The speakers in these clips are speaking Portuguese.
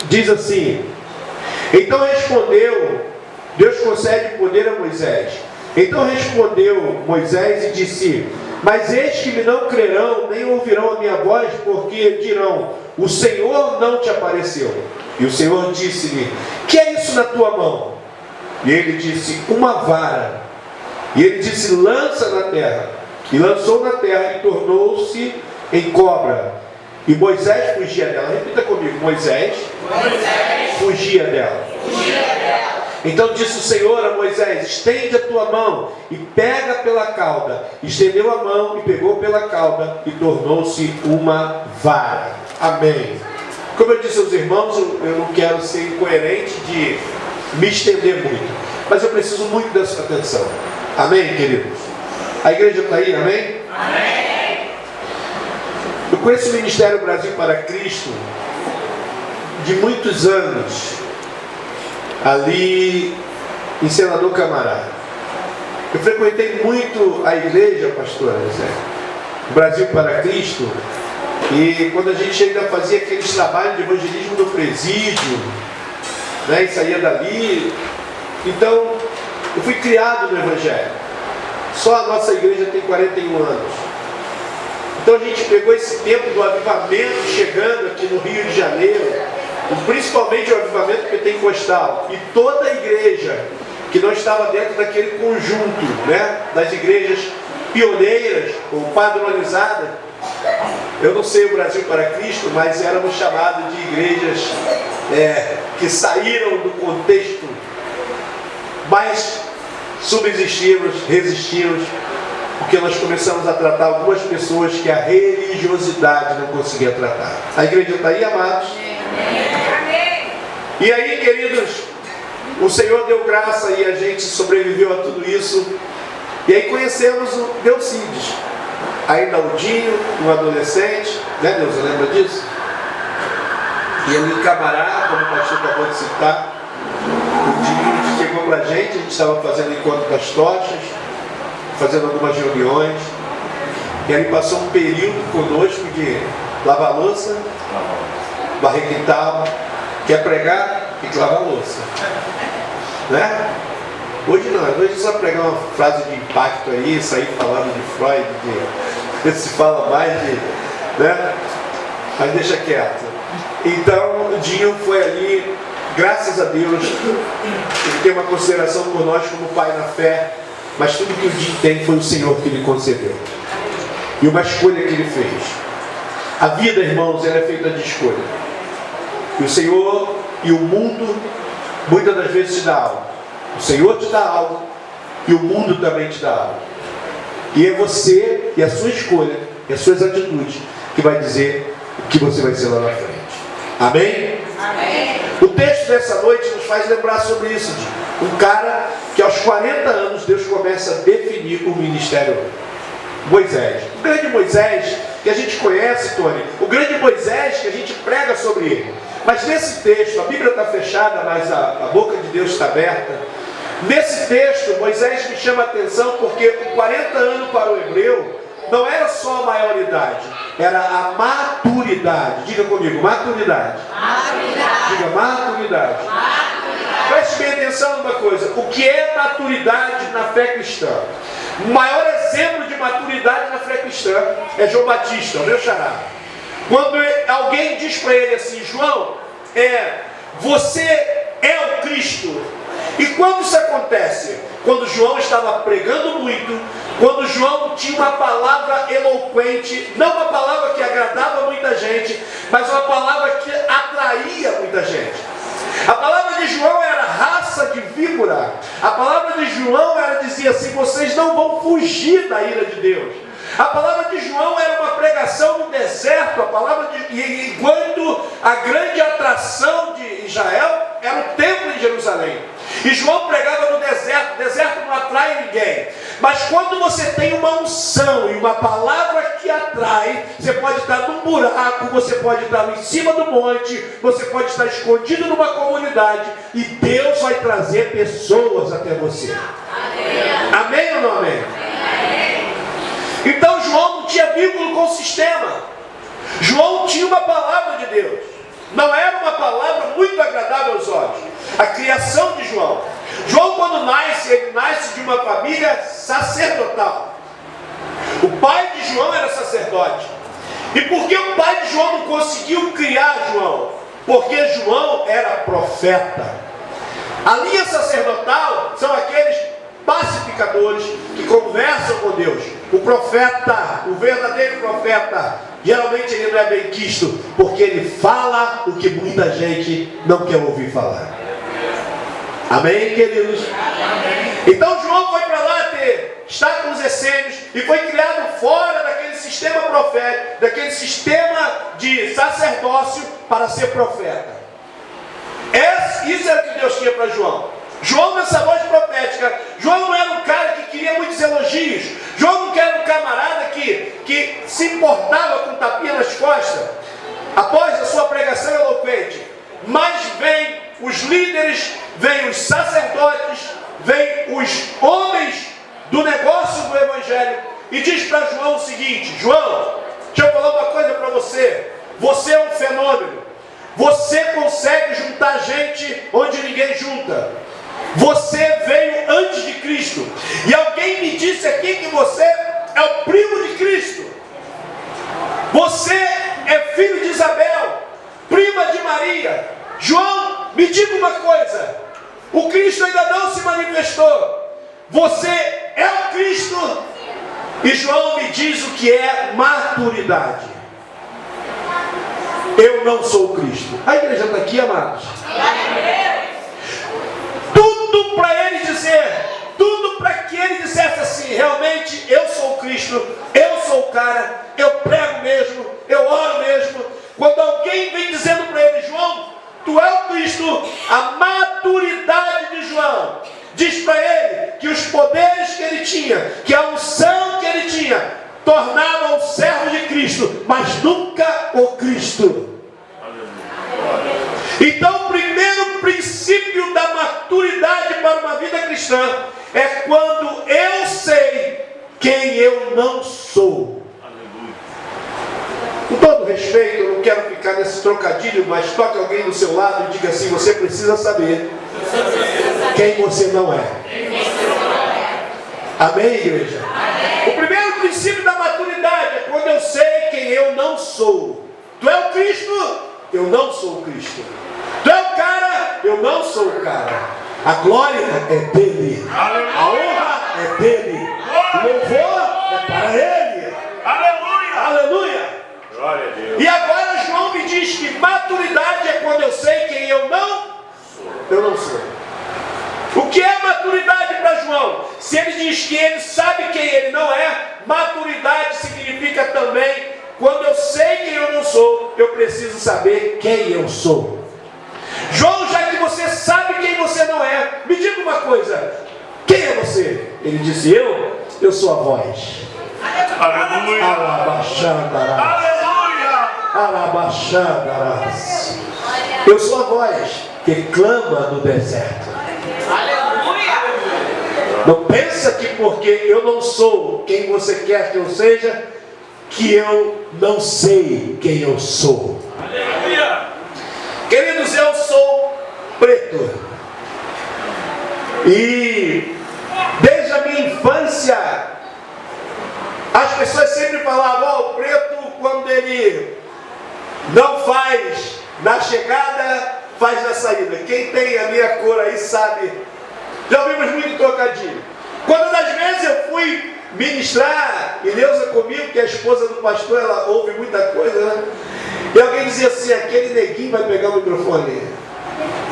diz assim: então respondeu, Deus concede poder a Moisés. Então respondeu Moisés e disse: mas eis que me não crerão, nem ouvirão a minha voz, porque dirão: o Senhor não te apareceu. E o Senhor disse-lhe: que é isso na tua mão? E ele disse: uma vara. E ele disse: lança na terra. E lançou na terra e tornou-se em cobra. E Moisés fugia dela. Repita comigo: Moisés fugia dela. Então disse o Senhor a Moisés: estende a tua mão e pega pela cauda. Estendeu a mão e pegou pela cauda e tornou-se uma vara. Amém. Como eu disse aos irmãos, eu não quero ser incoerente de me estender muito, mas eu preciso muito da sua atenção. Amém, queridos? A igreja está aí, amém? Amém. Eu conheço o Ministério Brasil para Cristo de muitos anos, ali em Senador Camará. Eu frequentei muito a igreja, pastor José, Brasil para Cristo, e quando a gente ainda fazia aqueles trabalhos de evangelismo no presídio, né, e saía dali. Então, eu fui criado no Evangelho. Só a nossa igreja tem 41 anos. Então a gente pegou esse tempo do avivamento chegando aqui no Rio de Janeiro, principalmente o avivamento pentecostal, e toda a igreja que não estava dentro daquele conjunto, né, das igrejas pioneiras ou padronizadas. Eu não sei o Brasil para Cristo, mas éramos chamados de igrejas que saíram do contexto, mas subsistimos, resistimos, porque nós começamos a tratar algumas pessoas que a religiosidade não conseguia tratar. A igreja está aí, amados? E aí, queridos, o Senhor deu graça e a gente sobreviveu a tudo isso. E aí conhecemos o Delcides, ainda Aldinho, um adolescente, né, Deus, você lembra disso? E ali em Camará, como o pastor acabou de citar, o Dinho chegou para a gente estava fazendo o encontro das tochas, fazendo algumas reuniões, e ele passou um período conosco de lavar louça, varrer quintal. Quer pregar? Tem que lavar louça, né? Hoje não, hoje é só pregar uma frase de impacto aí, sair falando de Freud, se fala mais de, né? Mas deixa quieto. Então o Dinho foi ali, graças a Deus, ele tem uma consideração por nós como pai na fé, mas tudo que o Dinho tem foi o Senhor que lhe concedeu. E uma escolha que ele fez. A vida, irmãos, ela é feita de escolha. E o Senhor e o mundo muitas das vezes te dá algo. O Senhor te dá algo e o mundo também te dá algo. E é você e a sua escolha e as suas atitudes que vai dizer o que você vai ser lá na frente. Amém? Amém. O texto dessa noite nos faz lembrar sobre isso. Um cara que aos 40 anos Deus começa a definir o ministério. Moisés. O grande Moisés que a gente conhece, Tony. O grande Moisés que a gente prega sobre ele. Mas nesse texto, a Bíblia está fechada, mas a boca de Deus está aberta. Nesse texto, Moisés me chama a atenção porque o 40 anos para o hebreu não era só a maioridade, era a maturidade. Diga comigo, maturidade. Maturidade. Diga maturidade. Maturidade. Preste bem atenção numa coisa. O que é maturidade na fé cristã? O maior exemplo de maturidade na fé cristã é João Batista, o meu xará. Quando alguém diz para ele assim: João, você é o Cristo. E quando isso acontece? Quando João estava pregando muito, quando João tinha uma palavra eloquente, não uma palavra que agradava muita gente, mas uma palavra que atraía muita gente. A palavra de João era raça de víbora. A palavra de João dizia assim: vocês não vão fugir da ira de Deus. A palavra de João era uma pregação no deserto. Enquanto a grande atração de Israel era o templo em Jerusalém. E João pregava no deserto. O deserto não atrai ninguém. Mas quando você tem uma unção e uma palavra que atrai, você pode estar num buraco, você pode estar em cima do monte, você pode estar escondido numa comunidade, e Deus vai trazer pessoas até você. Amém ou não amém? Então João não tinha vínculo com o sistema. João tinha uma palavra de Deus. não era uma palavra muito agradável aos olhos. A criação de João. João, quando nasce, ele nasce de uma família sacerdotal. O pai de João era sacerdote. E por que o pai de João não conseguiu criar João? Porque João era profeta. A linha sacerdotal são aqueles pacificadores que conversam com Deus. O profeta, o verdadeiro profeta, geralmente ele não é bem quisto, porque ele fala o que muita gente não quer ouvir falar. Amém, queridos? Então João foi para lá estar com os essênios e foi criado fora daquele sistema profético, daquele sistema de sacerdócio para ser profeta. Isso era o que Deus tinha para João. João, nessa voz profética, João não era um cara que queria muitos elogios. João não era um camarada que se importava com tapinha nas costas após a sua pregação eloquente. Mas vem os líderes, vem os sacerdotes, vem os homens do negócio do evangelho e diz para João o seguinte: João, deixa eu falar uma coisa para você. Você é um fenômeno. Você consegue juntar gente onde ninguém junta. Você veio antes de Cristo. E alguém me disse aqui que você é o primo de Cristo. Você é filho de Isabel, prima de Maria. João, me diga uma coisa. O Cristo ainda não se manifestou. Você é o Cristo. E João me diz o que é maturidade. Eu não sou o Cristo. A igreja está aqui, amados. Tudo para ele dizer, tudo para que ele dissesse assim: realmente eu sou o Cristo, eu sou o cara, eu prego mesmo, eu oro mesmo. Quando alguém vem dizendo para ele: João, tu é o Cristo, a maturidade de João diz para ele que os poderes que ele tinha, que a unção que ele tinha, tornava o servo de Cristo, mas nunca o Cristo. Então o primeiro princípio da maturidade para uma vida cristã é quando eu sei quem eu não sou. Com todo respeito, eu não quero ficar nesse trocadilho, mas toque alguém do seu lado e diga assim: você precisa saber quem você não é. Amém, igreja? O primeiro princípio da maturidade é quando eu sei quem eu não sou. Tu é o Cristo, eu não sou o Cristo. Tu é o cara, eu não sou o cara. A glória é dele. A honra é dele. O louvor é para ele. Aleluia! Aleluia! Glória a Deus. E agora João me diz que maturidade é quando eu sei quem eu não sou. O que é maturidade para João? Se ele diz que ele sabe quem ele não é, maturidade significa também, quando eu sei quem eu não sou, eu preciso saber quem eu sou. João, já que você sabe quem você não é, me diga uma coisa: quem é você? Ele disse: eu sou a voz. Aleluia! Alabaxandarás. Aleluia! Alabaxandarás. Eu sou a voz que clama no deserto. Não pensa que porque eu não sou quem você quer que eu seja, que eu não sei quem eu sou. Aleluia! Queridos, eu sou preto. E desde a minha infância, as pessoas sempre falavam: o preto, quando ele não faz na chegada, faz na saída. Quem tem a minha cor aí sabe. Já ouvimos muito trocadilho. Quando das vezes eu fui ministrar, e Neuza comigo, que é a esposa do pastor, ela ouve muita coisa, né? E alguém dizia assim: aquele neguinho vai pegar o microfone.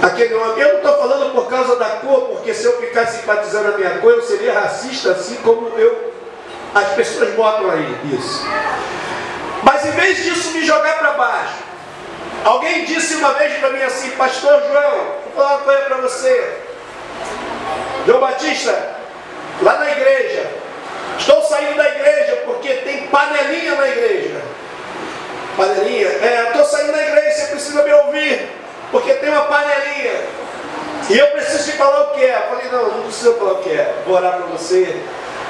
Aquele homem. Eu não estou falando por causa da cor, porque se eu ficar simpatizando a minha cor, eu seria racista, assim como as pessoas botam aí isso. Mas em vez disso me jogar para baixo, alguém disse uma vez para mim assim: pastor João, vou falar uma coisa para você. João Batista, lá na igreja, estou saindo da igreja porque tem panelinha na igreja. Panelinha? Estou saindo da igreja, você precisa me ouvir, porque tem uma panelinha. E eu preciso te falar o que é. Eu falei: não precisa falar o que é. Vou orar para você,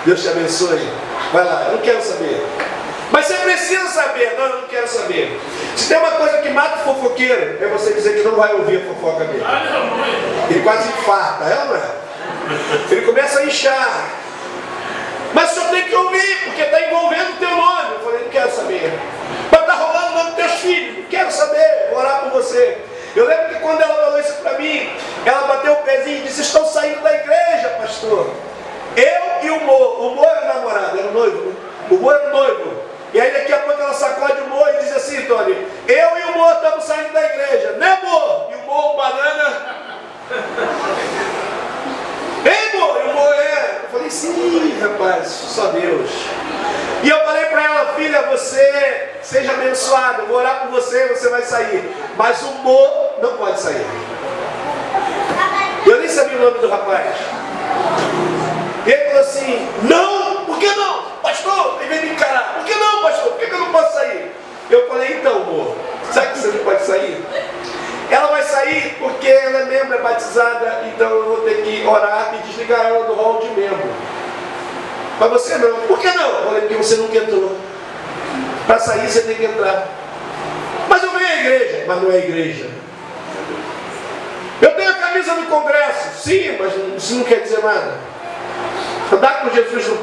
Deus te abençoe. Vai lá, eu não quero saber. Mas você precisa saber. Não, eu não quero saber. Se tem uma coisa que mata o fofoqueiro, é você dizer que não vai ouvir a fofoca dele. Ele quase infarta, é ou não é? Ele começa a inchar. Mas só tem que ouvir, porque está envolvendo o teu nome. Eu falei, não quero saber. Mas está rolando o nome dos teus filhos. Não quero saber, vou orar por você. Eu lembro que quando ela falou isso para mim, ela bateu o pezinho e disse, estão saindo da igreja, pastor. Eu e o Mo era o namorado, era o noivo, né? O Mo era o noivo. E aí daqui a pouco ela sacode o Mo e diz assim, Tony, eu e o Mo estamos saindo da igreja, né, Mo? E o Mo, o banana... Ei, Mo? E o Mo é... Eu falei, sim, rapaz, só Deus. E eu falei para ela, filha, você seja abençoado, eu vou orar por você, você vai sair. Mas o Mo não pode sair. Eu nem sabia o nome do rapaz. E ele falou assim, não, por que não? Pastor, ele veio me encarar. Por que não, pastor? Por que eu não posso sair? Eu falei, então, Mo, sabe que você não pode sair? Ela vai sair porque ela é membro, é batizada, então eu vou ter que orar e desligar ela do rol de membro. Mas você não. Por que não? Eu falei, porque você nunca entrou. Para sair você tem que entrar. Mas eu venho à igreja. Mas não é igreja. Eu tenho a camisa do congresso. Sim, mas isso não quer dizer nada. Andar com Jesus no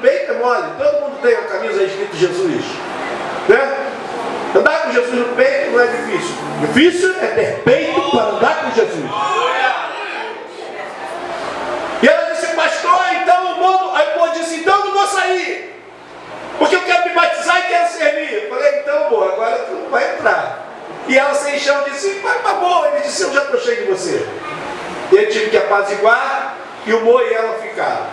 peito é mole. Todo mundo tem a camisa escrito Jesus. Né? Andar com Jesus no peito não é difícil. Difícil é ter peito para andar com Jesus. E ela disse, pastor, então o mundo... Aí o povo disse, então eu não vou sair. Porque eu quero me batizar e quero servir. Eu falei, então, amor, agora tu não vai entrar. E ela sem chão disse, mas tá bom. Ele disse, eu já estou cheio de você. E ele tive que apaziguar e o Mo e ela ficaram.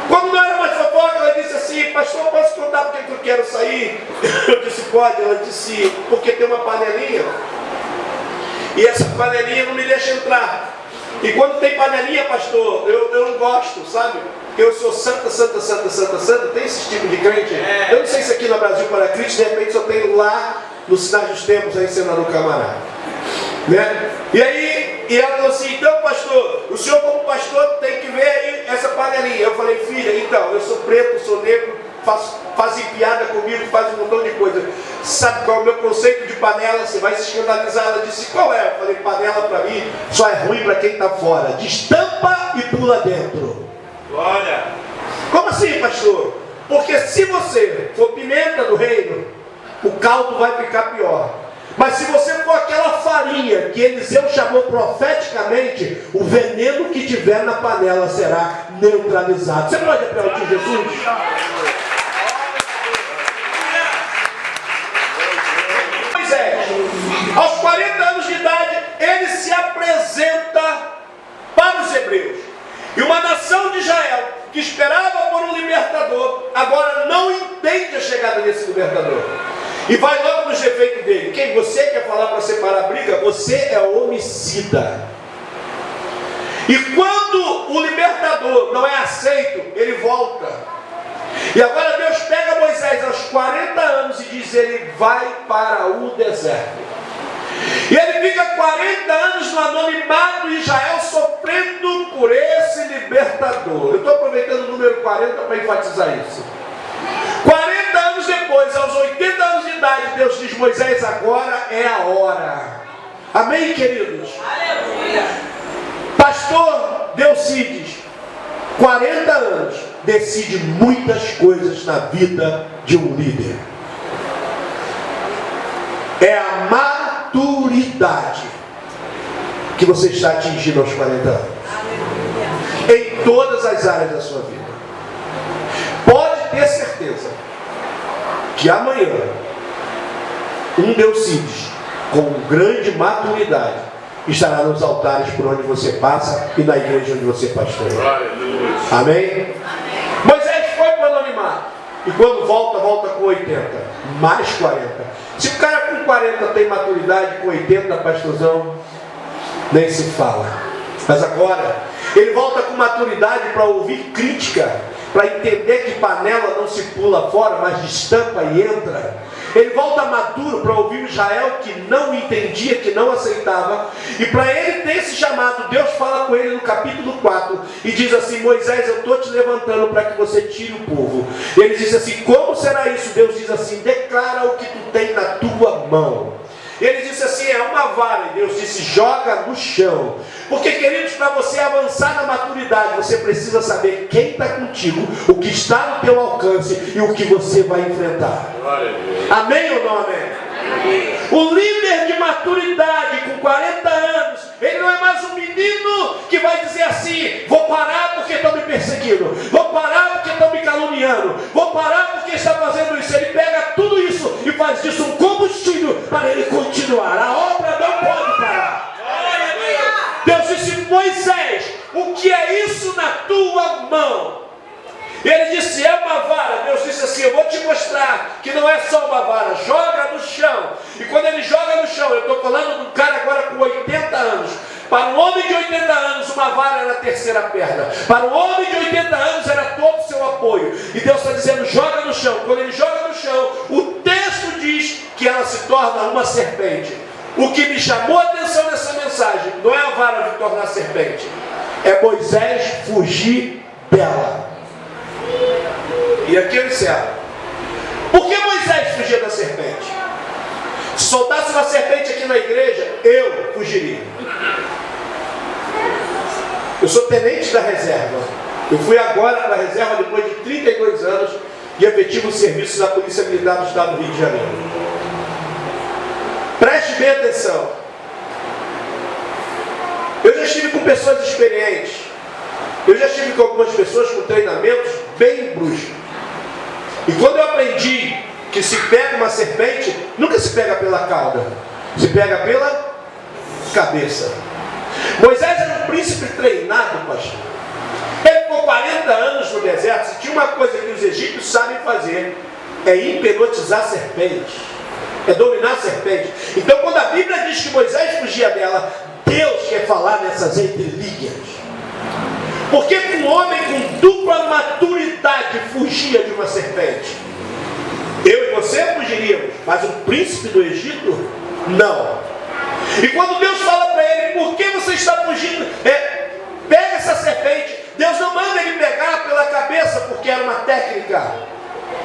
Quando não era mais fofoca, ela disse assim, pastor, posso contar porque eu quero sair? Eu disse, pode. Ela disse, porque tem uma panelinha. E essa panelinha não me deixa entrar. E quando tem panelinha, pastor, eu não gosto, sabe? Eu sou santa, santa, santa, santa, santa. Tem esse tipo de crente? Eu não sei se aqui no Brasil para Cristo, de repente só tem lá no Sinais dos Tempos, aí Senador Camará. Né? E aí, e ela falou assim, então pastor, o senhor como pastor tem que ver aí essa panelinha. Eu falei, filha, então, eu sou preto, sou negro, fazem piada comigo, fazem um montão de coisa. Sabe qual é o meu conceito de panela? Você vai se escandalizar. Ela disse, qual é? Eu falei, panela para mim só é ruim para quem está fora. Destampa e pula dentro. Olha. Como assim, pastor? Porque se você for pimenta do reino, o caldo vai ficar pior. Mas se você for aquela farinha que Eliseu chamou profeticamente, o veneno que tiver na panela será neutralizado. Você pode aplaudir Jesus? Moisés, aos 40 anos de idade, ele se apresenta para os hebreus. E uma nação de Israel, que esperava por um libertador, agora não entende a chegada desse libertador. E vai logo nos defeitos dele. Quem você quer falar para separar a briga? Você é homicida. E quando o libertador não é aceito, ele volta. E agora Deus pega Moisés aos 40 anos e diz, ele vai para o deserto. E ele fica 40 anos no anonimato de Israel, sofrendo por esse libertador. Eu estou aproveitando o número 40 para enfatizar isso. 40 anos depois, aos 80 anos de idade, Deus diz, Moisés, agora é a hora. Amém, queridos? Aleluia. Pastor Delcides, 40 anos, decide muitas coisas na vida de um líder. É a maturidade que você está atingindo aos 40 anos. Em todas as áreas da sua vida. Pode ter certeza que amanhã um Delcides com grande maturidade estará nos altares por onde você passa e na igreja onde você pastoreia. Amém? Moisés foi para o anonimato e quando volta, volta com 80, mais 40. Se o cara com 40 tem maturidade, com 80, pastorzão, nem se fala. Mas agora ele volta com maturidade para ouvir crítica, para entender que panela não se pula fora, mas destampa e entra. Ele volta maduro para ouvir o Israel que não entendia, que não aceitava. E para ele ter esse chamado, Deus fala com ele no capítulo 4 e diz assim: Moisés, eu estou te levantando para que você tire o povo. E ele diz assim: como será isso? Deus diz assim: declara o que tu tem na tua mão. Ele disse assim: é uma vara. E Deus disse: joga no chão. Porque, queridos, para você avançar na maturidade, você precisa saber quem está contigo, o que está no teu alcance e o que você vai enfrentar. Amém ou não amém? O líder de maturidade com 40 anos, ele não é mais um menino que vai dizer assim: vou parar porque estão me perseguindo, vou parar porque estão me caluniando, vou parar porque está fazendo isso. Ele pega tudo isso e faz disso um combustível para ele continuar. A obra não pode parar. Deus disse: Moisés, o que é isso na tua mão? Ele disse: é uma vara. Deus disse assim: eu vou te mostrar que não é só uma vara, joga no chão. E quando ele joga no chão, eu estou falando de um cara agora com 80 anos. Para um homem de 80 anos, uma vara era a terceira perna. Para um homem de 80 anos, era todo o seu apoio. E Deus está dizendo: joga no chão. Quando ele joga no chão, o texto diz que ela se torna uma serpente. O que me chamou a atenção nessa mensagem não é a vara de tornar serpente, é Moisés fugir dela. E aqui eu encerro. Por que Moisés fugia da serpente? Se soltasse uma serpente aqui na igreja, eu fugiria. Eu sou tenente da reserva. Eu fui agora para a reserva depois de 32 anos de efetivo serviço na Polícia Militar do Estado do Rio de Janeiro. Preste bem atenção. Eu já estive com pessoas experientes. Eu já estive com algumas pessoas com treinamentos bem bruscos. E quando eu aprendi que se pega uma serpente, nunca se pega pela cauda, se pega pela cabeça. Moisés era um príncipe treinado, pastor. Ele ficou 40 anos no deserto. Se tinha uma coisa que os egípcios sabem fazer, é hipnotizar serpentes, é dominar a serpente. Então, quando a Bíblia diz que Moisés fugia dela, Deus quer falar nessas entrelinhas. Porque um homem com dupla maturidade fugia de uma serpente. Eu e você fugiríamos, mas um príncipe do Egito, não. E quando Deus fala para ele: por que você está fugindo? Pega essa serpente. Deus não manda ele pegar pela cabeça, porque era uma técnica.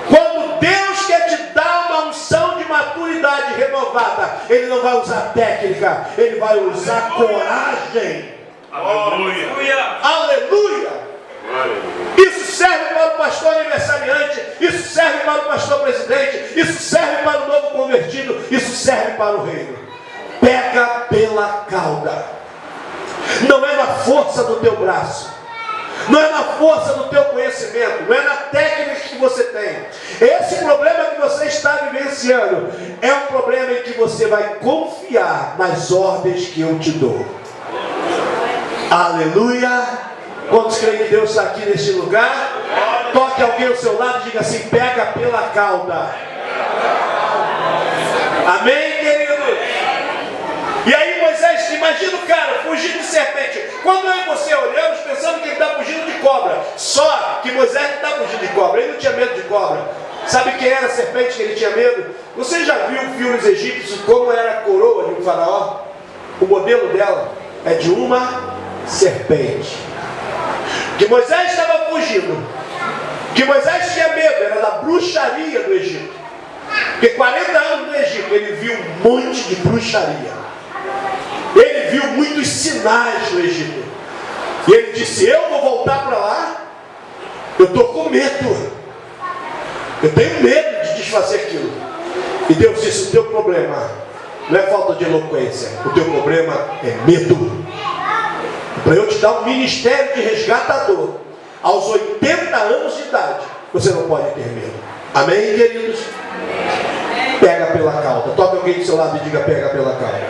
Quando Deus quer te dar uma unção de maturidade renovada, Ele não vai usar técnica, Ele vai usar coragem. Aleluia. Aleluia. Isso serve para o pastor aniversariante, isso serve para o pastor presidente, isso serve para o novo convertido, isso serve para o reino. Pega pela cauda. Não é na força do teu braço, não é na força do teu conhecimento, não é na técnica que você tem. Esse problema que você está vivenciando é um problema em que você vai confiar nas ordens que eu te dou. Aleluia. Quantos creem que Deus está aqui neste lugar? Toque alguém ao seu lado e diga assim: pega pela cauda. Amém, querido? E aí Moisés, imagina o cara fugir de serpente. Quando eu e você olhamos pensando que ele está fugindo de cobra. Só que Moisés não está fugindo de cobra, ele não tinha medo de cobra. Sabe quem era a serpente que ele tinha medo? Você já viu filmes egípcios como era a coroa de um faraó? O modelo dela é de uma serpente. Que Moisés estava fugindo, que Moisés tinha medo, era da bruxaria do Egito. Porque 40 anos no Egito ele viu um monte de bruxaria. Ele viu muitos sinais no Egito. E ele disse: eu vou voltar para lá. Eu estou com medo. Eu tenho medo de desfazer aquilo. E Deus disse: o teu problema não é falta de eloquência, o teu problema é medo. Para eu te dar um ministério de resgatador aos 80 anos de idade, você não pode ter medo. Amém, queridos? Pega pela cauda. Toque alguém do seu lado e diga: pega pela cauda.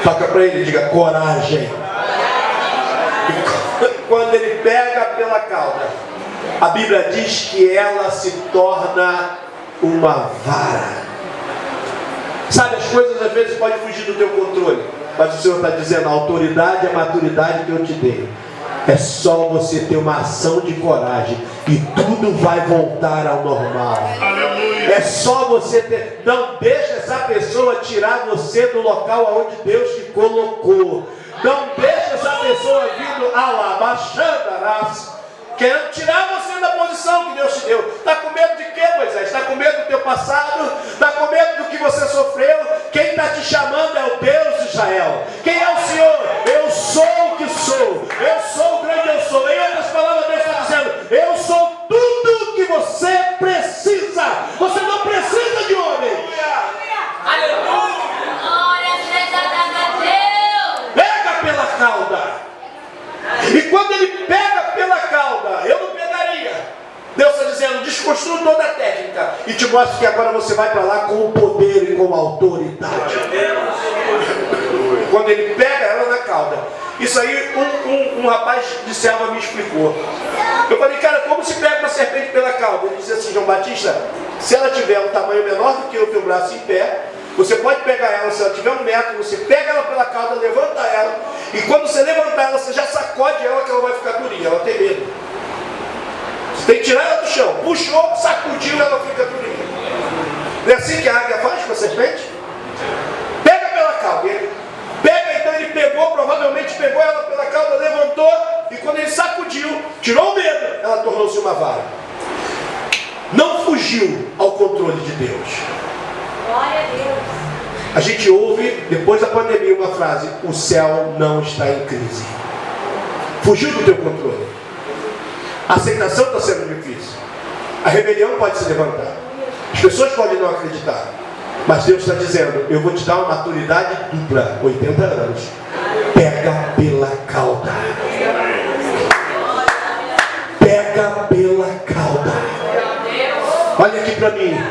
Toca para ele e diga: coragem. E quando ele pega pela cauda, a Bíblia diz que ela se torna uma vara. Sabe, as coisas às vezes podem fugir do teu controle, mas o Senhor está dizendo: a autoridade e a maturidade que eu te dei, é só você ter uma ação de coragem e tudo vai voltar ao normal. Aleluia. É só você ter. Não deixa essa pessoa tirar você do local onde Deus te colocou. Não deixa essa pessoa vindo alabaxandarás, querendo tirar você da posição que Deus te deu. Está com medo de quê, Moisés? Está com medo do teu passado? Está com medo do que você sofreu? Quem está te chamando é o Deus de Israel. Quem é o Senhor? Eu sou o que sou. Eu sou o grande eu sou. Em outras palavras, Deus está dizendo: eu sou tudo que você precisa. Você não precisa de homem. Aleluia! Glória seja dada a Deus! Pega pela cauda. E quando ele pega pela cauda, eu não pegaria. Deus está dizendo: desconstrua toda a técnica e te mostra que agora você vai para lá com o poder e com a autoridade. Quando ele pega ela na cauda, isso aí um rapaz de Selva me explicou. Eu falei: cara, como se pega uma serpente pela cauda? Ele disse assim: João Batista, se ela tiver um tamanho menor do que o teu braço em pé, você pode pegar ela. Se ela tiver 1 metro, você pega ela pela cauda, levanta ela, e quando você levantar ela, você já sacode ela, que ela vai ficar durinha. Ela tem medo. Você tem que tirar ela do chão. Puxou, sacudiu, ela fica durinha. Não é assim que a águia faz com a serpente? Pega pela cauda. Ele pega, então ele pegou, provavelmente pegou ela pela cauda, levantou, e quando ele sacudiu, tirou o medo, ela tornou-se uma vara. Não fugiu ao controle de Deus. Glória a Deus! A gente ouve, depois da pandemia, uma frase: o céu não está em crise. Fugiu do teu controle. A aceitação está sendo difícil. A rebelião pode se levantar. As pessoas podem não acreditar. Mas Deus está dizendo: eu vou te dar uma maturidade dupla, 80 anos. Pega pela cauda. Pega pela cauda. Olha aqui para mim.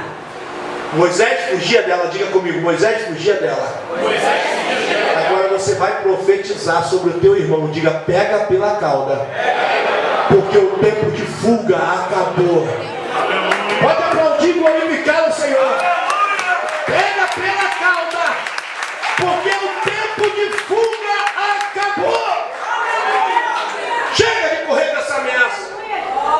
Moisés fugia dela, diga comigo: Moisés fugia dela. Agora você vai profetizar sobre o teu irmão. Diga: pega pela cauda, porque o tempo de fuga acabou. Pode aplaudir e glorificar o Senhor. Pega pela cauda, porque o tempo de fuga acabou. Chega de correr dessa ameaça.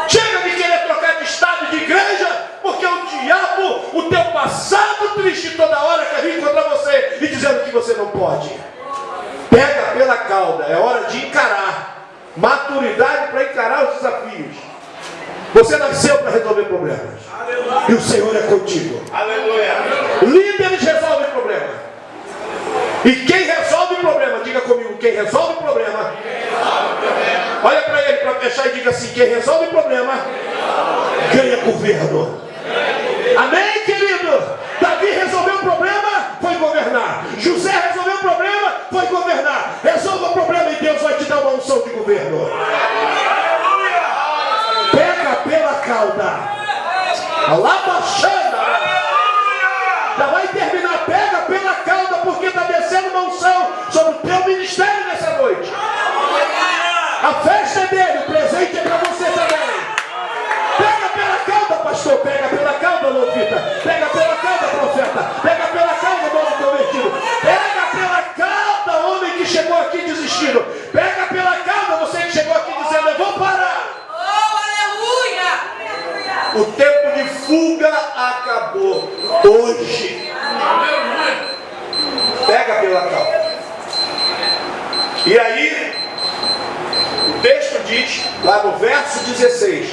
Chega de querer trocar de estado de igreja, porque o diabo, o teu passado triste, toda hora quer vir contra você e dizendo que você não pode. Pega pela cauda. É hora de encarar. Maturidade para encarar os desafios. Você nasceu para resolver problemas. Aleluia. E o Senhor é contigo. Aleluia. Líderes resolvem problema. E quem resolve o problema, diga comigo: quem resolve o problema. Olha para ele para fechar e diga assim: quem resolve o problema ganha governo. Amém, querido? Davi resolveu o problema, foi governar. José resolveu o problema, foi governar. Resolva o problema e Deus vai te dar uma unção de governo. Pega pela cauda. Alabaxanda. Já vai terminar. Pega pela cauda, porque está descendo uma unção sobre o teu ministério nessa noite. A festa é dele, o presente é para você também. Pega pela cauda, pastor. Pega pela cauda, Lovita. Pega pela cauda, profeta. Pega pela cauda, novo convertido. Pega pela cauda, homem que chegou aqui desistindo. Pega pela cauda, você que chegou aqui dizendo: eu vou parar. Oh, aleluia! O tempo de fuga acabou hoje. Pega pela cauda. E aí, o texto diz, lá no verso 16: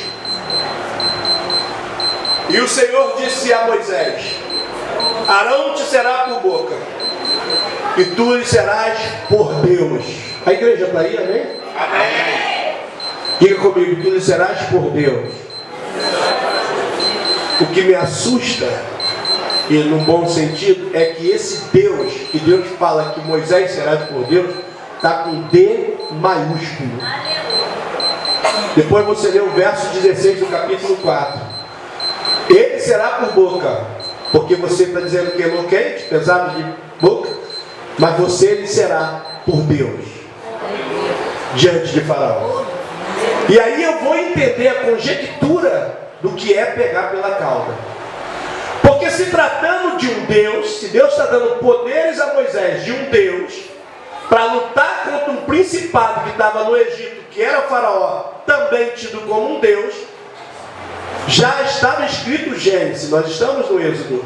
e o Senhor disse a Moisés: Arão te será por boca, e tu lhe serás por Deus. A igreja está aí, amém? Amém. Diga comigo: tu lhe serás por Deus. O que me assusta, e num bom sentido, é que esse Deus, que Deus fala que Moisés será por Deus, está com D maiúsculo. Depois você lê o verso 16 do capítulo 4. Ele será por boca, porque você está dizendo que é eloquente, pesado de boca, mas você ele será por Deus diante de Faraó. E aí eu vou entender a conjectura do que é pegar pela cauda. Porque se tratando de um Deus, se Deus está dando poderes a Moisés de um Deus para lutar contra um principado que estava no Egito, que era o Faraó, também tido como um Deus, Já estava escrito Gênesis, nós estamos no Êxodo.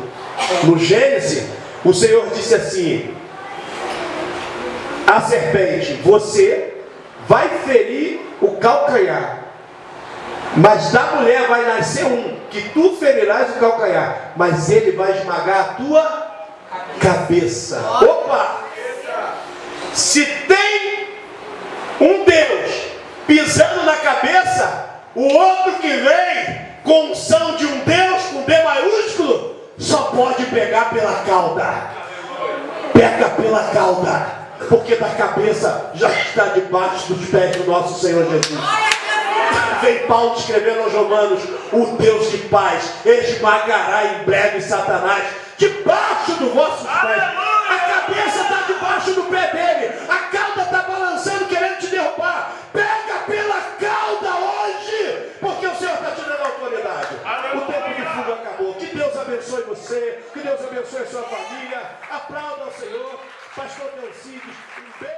No Gênesis, o Senhor disse assim: a serpente, você vai ferir o calcanhar, mas da mulher vai nascer um, que tu ferirás o calcanhar, mas ele vai esmagar a tua cabeça. Opa! Se tem um Deus pisando na cabeça, o outro que vem com unção de um Deus com D maiúsculo, só pode pegar pela cauda. Pega pela cauda, porque da cabeça já está debaixo dos pés do nosso Senhor Jesus. Vem Paulo escrevendo aos Romanos: o Deus de paz esmagará em breve Satanás debaixo dos vossos pés. A cabeça está debaixo do pé dele, a cauda está balançando, querendo te derrubar. Pega pela cauda hoje, porque o Senhor está te dando autoridade. O tempo de fuga acabou. Que Deus abençoe você, que Deus abençoe a sua família. Aplauda ao Senhor. Pastor Delcides, um beijo.